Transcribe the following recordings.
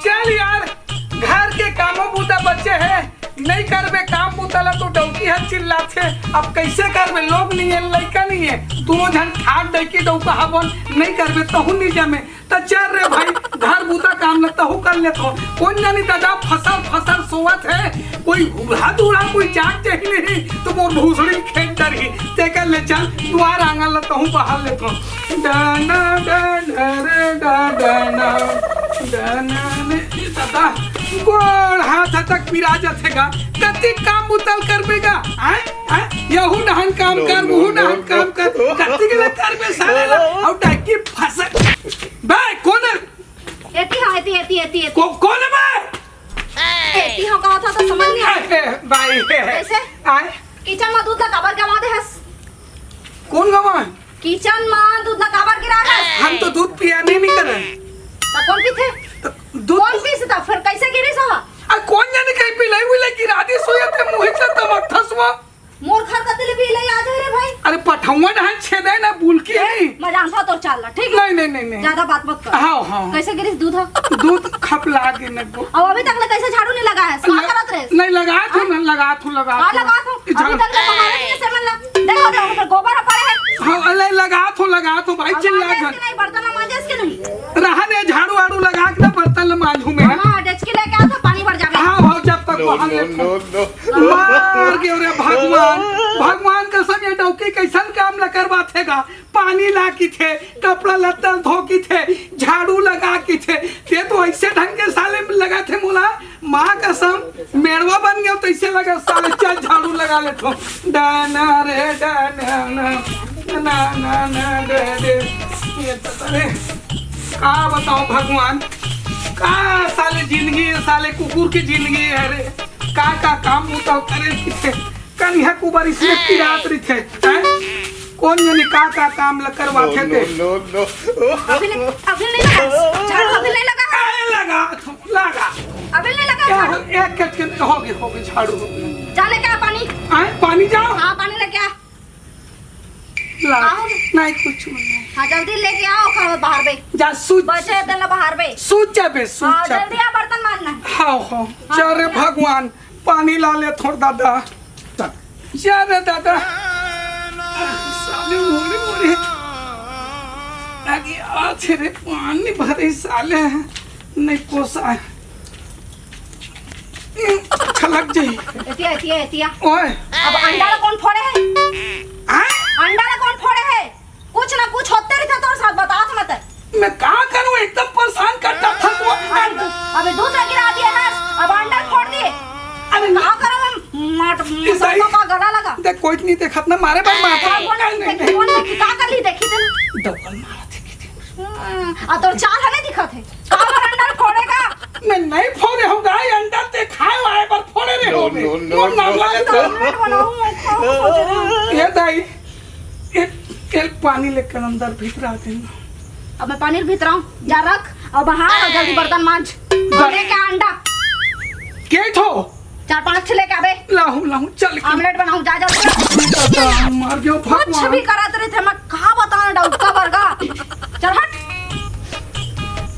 चल यार, घर के कामों बूता बच्चे हैं, नहीं करबे काम बूता ला तो डौकी हाथ चिल्लाते। अब कैसे करबे, लोग नहीं है, लड़का नहीं है, दोनों जन ठाट डैकी डौका हवन नहीं करबे तहु नहीं जमे। तो चल रे भाई, घर बूता काम लगता हूँ कर लेता हूँ। कौन जानी दादा फसल फसल सोवत है, कोई हाथ उड़ा कोई जाग चाहिए नहीं तो मोर भूसड़ी खेत डरी ते कर ले। चल द्वार आंगन लेता हूँ, बाहर लेता हूँ। डाना डाना रे डाना डाना दादा गोड़ हाथ तक पिरा जातेगा, कति काम उतल करबेगा। यहू डहन काम कर, वहू डहन काम कर, कति के लिए करबे साले ला। और डाकी फसल भाई कौन है? एती हाँ एती कौन है भाई? एती हाँ कहा था तो समझ नहीं आया भाई कैसे आए किचन में दूध ला काबर गवा दे हस। कौन गवा? किचन में दूध ला काबर गिरा हस। हम तो दूध पिया नहीं कर रहे। तो कौन पीते? दूध कौन पीसे था फिर कैसे गिरी सहा? कौन जाने कहीं पिलाई हुई लगी राधी सोया थे मुँह से तमथसवा मोर घर का दिल भी ले आ जाए रे भाई। अरे पठौवा ढांच छेदे ना भूल की नहीं। मैं जानता तो चल रहा ठीक है। नहीं ज्यादा बात मत कर। हाँ हाँ कैसे गिरी दूध हो? दूध खपला के न को। अब अभी तक ले कैसे झाड़ू नहीं लगा है? क्या करत रे? नहीं लगा तू न लगा तू लगा हां लगा तू अभी तक ले हमारे नहीं से मन देखो देखो फिर गोबर पड़े है। हां अरे लगा तू भाई चिल्ला कर नहीं बर्तन मांजे इसके नहीं रहा ने झाड़ू आड़ू लगा के बर्तन मांजू में। हां डेच के लेके आओ तो पानी भर जावे। हां हो जब तक वहां मार के रे भगवान का सब ये डौकी कैसन काम ला करवातेगा। पानी ला की थे, कपड़ा लत्ता धो की थे, झाड़ू लगा की थे, ये तो ऐसे ढंग के साले में लगा थे मोला माँ कसम मेड़वा बन गया तो ऐसे लगा साले चल झाड़ू लगा ले तो डाना रे डाना ना ना ना रे ये तो रे का बताओ भगवान का साले जिंदगी है, साले कुकुर की जिंदगी है रे। का काम बताओ करे थे कन्या कुबर इसमें पिरात रही थे कौन जाने का काम करवाते थे। अभी नहीं लगा झाड़ू अभी नहीं लगा लगा अभी नहीं लगा एक कट होगी झाड़ू जा लेके आ पानी। पानी जाओ। हाँ पानी लेके आ। नहीं कुछ नहीं। हाँ जल्दी लेके आओ खाओ बाहर बे जा सूच बचे देना बाहर बे सूच जाबे सूच हाँ जाबे। जल्दी आ बर्तन मारना। हाँ चल रे भगवान पानी ला ले थोड़ा दादा चल रे दादा साले मोरे आगे आछे रे पानी भरे साले नहीं पोसा छलक जाई एतिया ओए अब अंडा ला कौन फोड़े है? अंडा ला कौन फोड़े है? कुछ ना कुछ होते रहता तो साथ बता मत। मैं क्या करूं एकदम परेशान करता था तो अबे दूध ला गिरा दिया है अब अंडा फोड़ दिए। अबे क्या करूं माट मसालों का गला लगा। देख कोई नहीं देखत ना मारे भाई माथा कौन देखी का कर ली देखी थे डबल मारा थे आ तो चाल हने दिखत है का अंडा फोड़ेगा। मैं नहीं फोड़े हो गाय अंडा ते खाए आए पर फोड़े रे हो मोर नाम ला ले ये दाई एक पानी लेकर अंदर भीतर आते हैं। अब मैं पानी भीतर आऊं जा रख और बाहर जल्दी बर्तन मांज बड़े का अंडा के थो 4-5 लेके आबे लाहू चल आमलेट बनाऊं जा जा मार गयो कुछ भी भगवान करत रहे थे मैं कहां बताऊं डौका वर्गा चल हट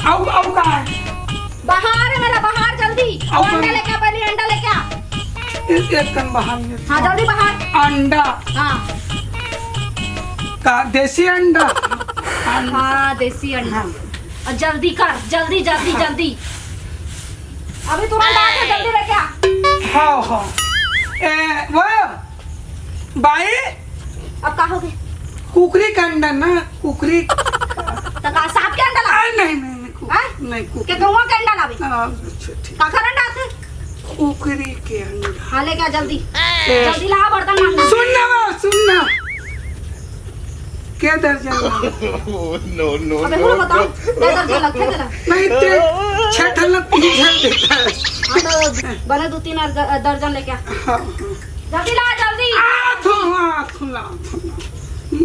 आओ का बाहर है मेरा बाहर जल्दी अंडा लेके आ पहले अंडा लेके आ एक कन बाहर में हां जल्दी बाहर अंडा हां का देसी अंडा हां देसी अंडा और जल्दी कर जल्दी अभी तुरंत आ जा जल्दी लेके आ। हाँ वो भाई अब का हो गए कुकरी का अंडा ना कुकरी तो का सांप के अंडा ला नहीं के गौवा के अंडा लावे ठीक का कर अंडा थे कुकरी के अंडा हां लेके आ जल्दी ला बर्तन मांगना सुनना क्या दर्जन नो अबे हुआ बताओ क्या दर्जन लगते तेरा नहीं ते छठल झल देता है हां तो बने 2-3 दर्जन लेके आ जल्दी ला जल्दी खुला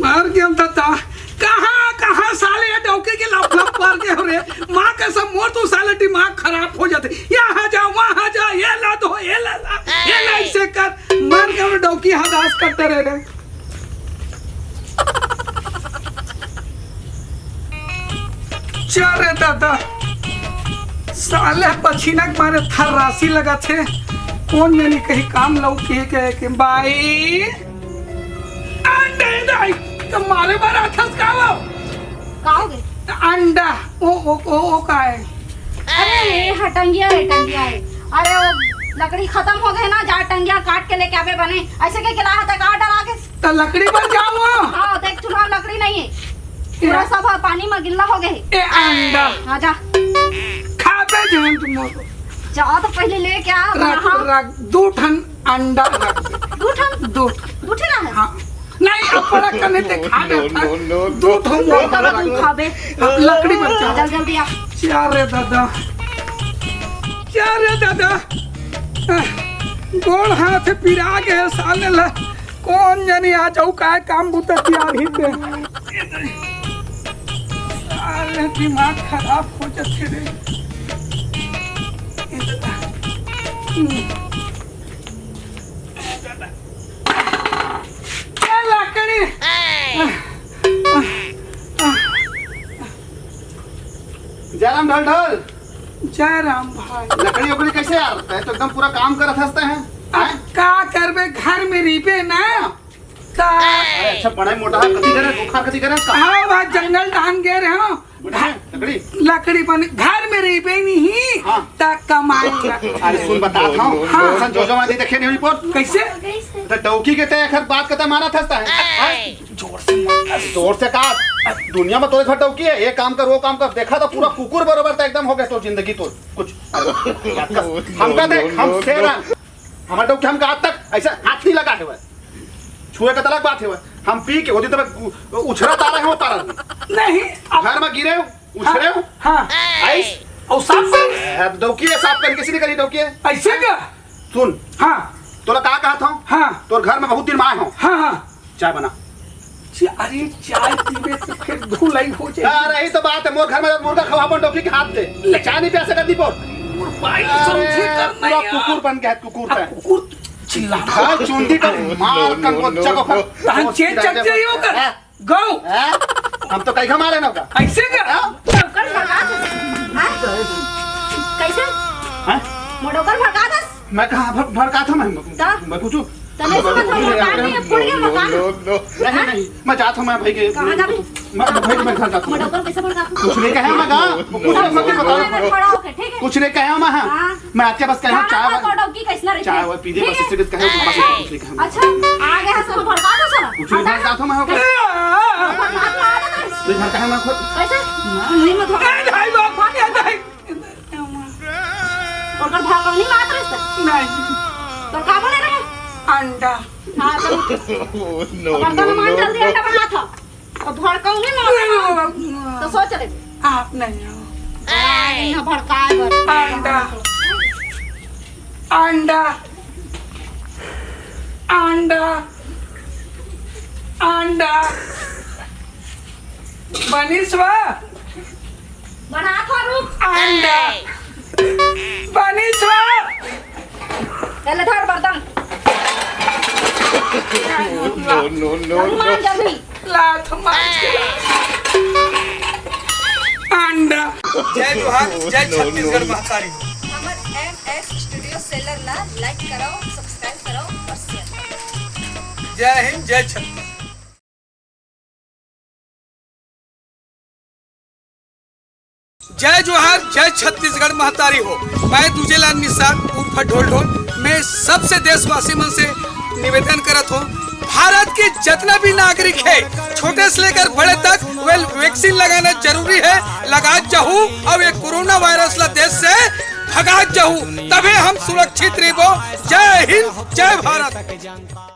मार गया दादा कहाँ साले डौके के लफलफ पर के हो रे माँ का सब मोर तो साले दिमाग खराब हो जाते यहाँ जा वहाँ जा ये ला दो ये ला ऐसे कर मार के डौकी हदास करते रहे चल रे दादा साले पसीना के मारे थर्रासी लगा थे। कौन जानी कहीं काम लौकी के भाई अंडे दाई तो मारे बारा थस का काओगे अंडा ओ का है। अरे हटंगिया है। अरे वो लकड़ी खत्म हो गए ना, जा टंगिया काट के लेके आवे बने। ऐसे के खिला था का डरा के तो लकड़ी पर जाऊँ। हां देख चूल्हा लकड़ी नहीं है, पूरा सब पानी में गिल्ला हो गए। ए अंडा हाँ जा खाते जान तुम जा तो पहले लेके आ। रख 2 टन अंडा रख दे। 2 ठन है। हाँ नहीं अपना करने ते खा No, no, no, 2 ठन तू खाबे लकड़ी पर जा। जल्दी आ। क्या रे दादा गोल हाथ पिरा गए साले ला। कौन जानी आ जाऊ का काम बुता तैयार ही पे साले दिमाग खराब हो जाते रे। क्या लकड़ी जयराम ढल ढल जय राम भाई। लकड़ी उकड़ी कैसे यार है तो एकदम पूरा काम करत हंसते हैं। अब का करबे घर में रिबे ना का। अरे अच्छा बड़ा ही मोटा है कथी करे बुखार कथी करे का हाँ वहाँ जंगल डान गए रहे हो लकड़ी लकड़ी बने घर में रिबे नहीं हाँ। तक कमाएगा। अरे सुन बताता हूँ हाँ। जो मादी देखे नहीं रिपोर्ट कैसे तो डौकी के ते खर बात करता मारा हंसता है। जोर से का दुनिया में तो घर डौकी है। ये काम कर वो काम कर देखा तो पूरा कुकुर बरोबर था एकदम हो गया तो जिंदगी तो कुछ हम का देख हम शेर हमारे डौकी हम आज तक ऐसा हाथ नहीं लगा हुआ छुए का तलाक बात है हम पी के होती तो उछरा तारा है वो तारा नहीं घर में गिरे उछरे हो हाँ ऐस और साफ कर डौकी है साफ कर किसी ने करी डौकी है ऐसे का सुन हाँ तोला कहा था हाँ तोर घर में बहुत दिन में आए हो हाँ हाँ चाय बना। अरे चाय पीने से फिर धुलाई हो जाए। अरे यही तो बात है मोर घर में मुर्गा खवाबन डौकी के हाथ दे चाय नहीं प्यासे कर दी बोल पूरा कुकुर बन गया कुकुर पे कुकुर चिल्ला हाँ चुंडी कर मार कर को चको कर तहन चेत चक जाइयो कर गो हम तो कहीं हमारे ना का ऐसे का डोकर भगा दे। कैसे हैं मोडोकर भगा दे। मैं कहां भड़का था मैं पूछूं तने से मकान नहीं फोड़ गया मकान। नहीं मैं जाता हूं मैं भाई के कहां जा भी मैं भाई के घर जाता हूं मोडोकर कैसे भगा तू कुछ नहीं कहा मैं खड़ा होके ठीक है कुछ नहीं कहा मैं मैं आपके बस कहा चाय डोकी कैसे रही चाय पी दे बस इससे कहा बस कुछ नहीं कहा अच्छा आ गया सब भड़का दो सारा कुछ नहीं भड़का था मैं घर कहा मैं खुद कैसे नहीं मत भाई बाप भाग जाए और भागो नहीं मात्र इससे नहीं तो का बोले रहे अंडा हां तो no, अंडा no, मान no, जल्दी अंडा बना था और भड़काऊं नहीं ना तो सोच ले आप नहीं हो नहीं भड़काए बर अंडा अंडा अंडा अंडा बनिसवा बना था रुक अंडा बनिसवा पहले धर बर्तन no, मान जल्दी लात मार अंडा जय जोहार जय छत्तीसगढ़ महतारी। हमर एमएक्स स्टूडियो सेलर ला लाइक करो सब्सक्राइब करो और शेयर करो। जय हिंद जय छत्तीसगढ़। जय जोहार जय छत्तीसगढ़ महतारी हो। मैं दूजेलाल निषाद उर्फ ढोल ढोल मैं सबसे देशवासी मन से निवेदन करत हूँ भारत के जितना भी नागरिक है छोटे से लेकर बड़े तक वेल वैक्सीन लगाना जरूरी है। लगा जाहू और ये कोरोना वायरस ला देश से भगा जाहू तभी हम सुरक्षित रहो। जय हिंद जय भारत।